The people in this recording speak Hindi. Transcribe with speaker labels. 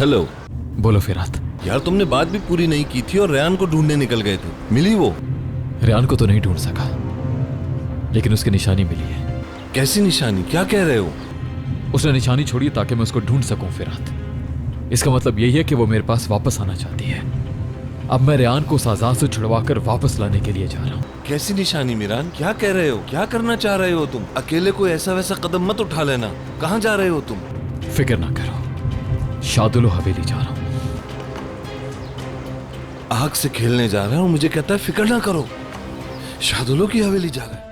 Speaker 1: हेलो।
Speaker 2: बोलो फिरात।
Speaker 1: यार तुमने बात भी पूरी नहीं की थी और रेहान को ढूंढने निकल गए थे, मिली वो?
Speaker 2: रेहान को तो नहीं ढूंढ सका, लेकिन उसकी निशानी मिली है।
Speaker 1: कैसी निशानी, क्या कह रहे हो?
Speaker 2: उसने निशानी छोड़ी ताकि मैं उसको ढूंढ सकूं फिरात। इसका मतलब यही है कि वो मेरे पास वापस आना चाहती है। अब मैं रेहान को उस आजाद से छुड़वाकर वापस लाने के लिए जा रहा हूं।
Speaker 1: कैसी निशानी मिरान, क्या कह रहे हो? क्या करना चाह रहे हो तुम? अकेले कोई ऐसा वैसा कदम मत उठा लेना। कहाँ जा रहे हो तुम?
Speaker 2: फिक्र ना करो, शादुलो हवेली जा रहा हूं।
Speaker 1: आग से खेलने जा रहा हूं, मुझे कहता है फिक्र ना करो। शादुलो की हवेली जा रहा है।